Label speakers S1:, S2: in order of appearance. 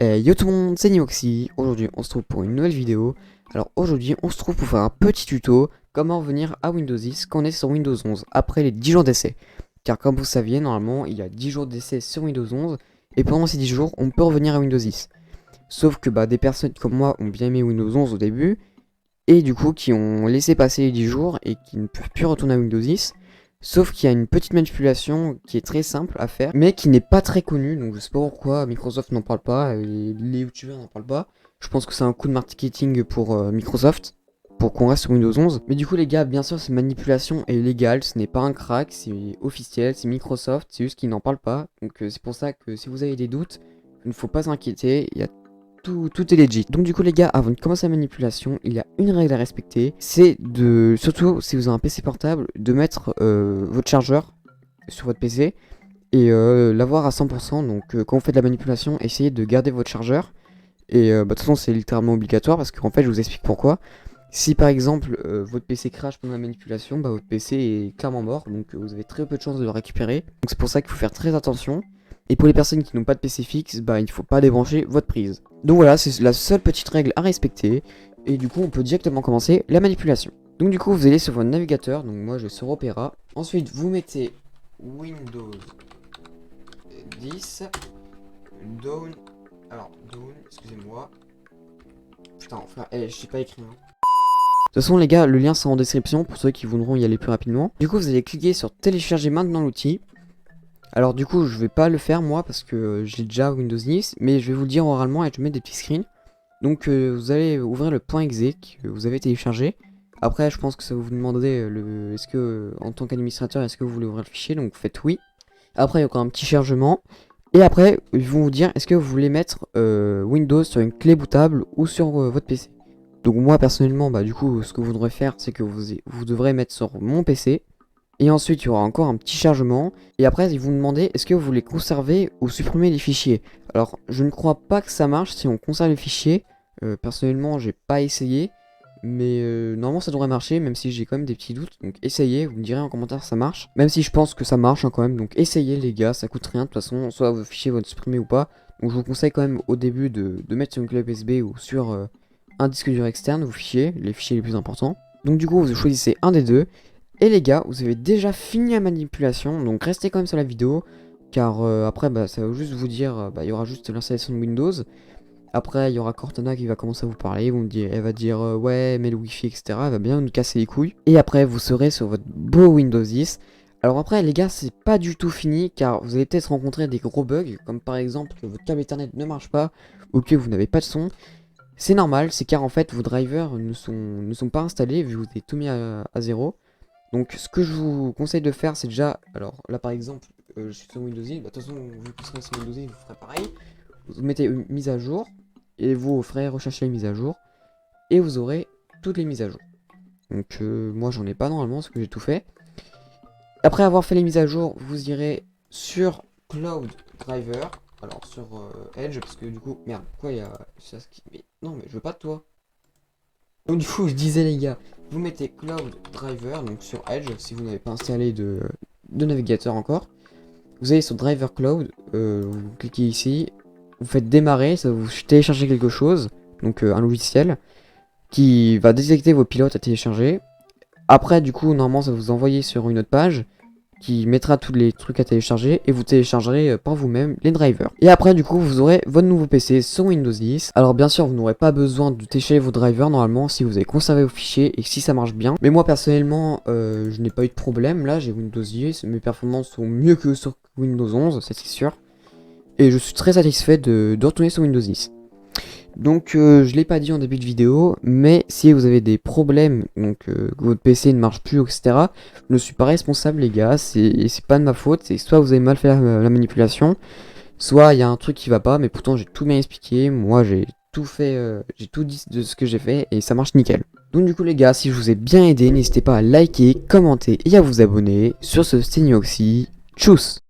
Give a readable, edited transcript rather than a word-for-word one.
S1: Yo tout le monde, c'est Nioxy. Aujourd'hui on se trouve pour une nouvelle vidéo. Alors aujourd'hui on se trouve pour faire un petit tuto comment revenir à Windows 10 quand on est sur Windows 11 après les 10 jours d'essai. Car comme vous saviez, normalement il y a 10 jours d'essai sur Windows 11 et pendant ces 10 jours on peut revenir à Windows 10. Sauf que des personnes comme moi ont bien aimé Windows 11 au début et du coup qui ont laissé passer les 10 jours et qui ne peuvent plus retourner à Windows 10. Sauf qu'il y a une petite manipulation qui est très simple à faire, mais qui n'est pas très connue, donc je sais pas pourquoi Microsoft n'en parle pas, et les youtubeurs n'en parlent pas. Je pense que c'est un coup de marketing pour Microsoft, pour qu'on reste sur Windows 11. Mais du coup les gars, bien sûr cette manipulation est légale, ce n'est pas un crack, c'est officiel, c'est Microsoft, c'est juste qu'ils n'en parlent pas. Donc c'est pour ça que si vous avez des doutes, il ne faut pas s'inquiéter, il y a tout est legit. Donc du coup les gars, avant de commencer la manipulation, il y a une règle à respecter. C'est de, surtout si vous avez un PC portable, de mettre votre chargeur sur votre PC et l'avoir à 100%. Donc quand vous faites la manipulation, essayez de garder votre chargeur. Et de toute façon c'est littéralement obligatoire parce qu'en fait je vous explique pourquoi. Si par exemple votre PC crash pendant la manipulation, votre PC est clairement mort. Donc vous avez très peu de chances de le récupérer. Donc c'est pour ça qu'il faut faire très attention. Et pour les personnes qui n'ont pas de PC fixe, il ne faut pas débrancher votre prise. Donc voilà, c'est la seule petite règle à respecter. Et du coup, on peut directement commencer la manipulation. Donc du coup, vous allez sur votre navigateur. Donc moi, je vais sur Opera. Ensuite, vous mettez Windows 10. Down. Alors, down, excusez-moi. Putain, frère, je sais pas écrire. De toute façon, les gars, le lien sera en description pour ceux qui voudront y aller plus rapidement. Du coup, vous allez cliquer sur télécharger maintenant l'outil. Alors du coup je vais pas le faire moi parce que j'ai déjà Windows 10, mais je vais vous le dire oralement et je vais mettre des petits screens. Donc vous allez ouvrir le .exe que vous avez téléchargé. Après je pense que ça vous demanderait est-ce que en tant qu'administrateur est-ce que vous voulez ouvrir le fichier, donc vous faites oui. Après il y a encore un petit chargement. Et après ils vont vous dire est-ce que vous voulez mettre Windows sur une clé bootable ou sur votre PC. Donc moi personnellement du coup ce que vous devrez faire c'est que vous devrez mettre sur mon PC. Et ensuite, il y aura encore un petit chargement. Et après, ils vont demander est-ce que vous voulez conserver ou supprimer les fichiers. Alors, je ne crois pas que ça marche si on conserve les fichiers. Personnellement, j'ai pas essayé. Mais normalement, ça devrait marcher, même si j'ai quand même des petits doutes. Donc, essayez, vous me direz en commentaire si ça marche. Même si je pense que ça marche quand même. Donc, essayez, les gars, ça coûte rien. De toute façon, soit vos fichiers vont être supprimés ou pas. Donc, je vous conseille quand même au début de mettre sur une clé USB ou sur un disque dur externe vos fichiers, les fichiers les plus importants. Donc, du coup, vous choisissez un des deux. Et les gars, vous avez déjà fini la manipulation, donc restez quand même sur la vidéo, car après ça va juste vous dire, il y aura juste l'installation de Windows. Après il y aura Cortana qui va commencer à vous parler, elle va dire ouais mais le wifi etc, elle va bien nous casser les couilles. Et après vous serez sur votre beau Windows 10. Alors après les gars c'est pas du tout fini, car vous allez peut-être rencontrer des gros bugs, comme par exemple que votre câble Ethernet ne marche pas, ou que vous n'avez pas de son. C'est normal, c'est car en fait vos drivers ne sont pas installés, vu que vous avez tout mis à zéro. Donc ce que je vous conseille de faire c'est déjà, alors là par exemple je suis sur Windows 10, de toute façon vous qui serez sur Windows 10 vous ferez pareil. Vous mettez une mise à jour et vous ferez rechercher les mises à jour et vous aurez toutes les mises à jour. Donc moi j'en ai pas normalement parce que j'ai tout fait. Après avoir fait les mises à jour vous irez sur Cloud Driver, alors sur Edge parce que du coup, merde, quoi il y a ça qui... Mais non mais je veux pas de toi. Donc du coup je disais les gars, vous mettez Cloud Driver donc sur Edge si vous n'avez pas installé de navigateur encore. Vous allez sur Driver Cloud, vous cliquez ici, vous faites démarrer, ça va vous télécharger quelque chose, donc un logiciel qui va détecter vos pilotes à télécharger. Après du coup normalement ça va vous envoyer sur une autre page qui mettra tous les trucs à télécharger et vous téléchargerez par vous-même les drivers. Et après du coup vous aurez votre nouveau PC sur Windows 10. Alors bien sûr vous n'aurez pas besoin de télécharger vos drivers normalement si vous avez conservé vos fichiers et si ça marche bien. Mais moi personnellement je n'ai pas eu de problème, là j'ai Windows 10, mes performances sont mieux que sur Windows 11, ça c'est sûr. Et je suis très satisfait de retourner sur Windows 10. Donc je l'ai pas dit en début de vidéo, mais si vous avez des problèmes, donc que votre PC ne marche plus, etc., je ne suis pas responsable les gars, c'est pas de ma faute, c'est soit vous avez mal fait la manipulation, soit il y a un truc qui va pas, mais pourtant j'ai tout bien expliqué, moi j'ai tout fait, j'ai tout dit de ce que j'ai fait et ça marche nickel. Donc du coup les gars, si je vous ai bien aidé, n'hésitez pas à liker, commenter et à vous abonner. Sur ce, c'était Nioxy, tchuss.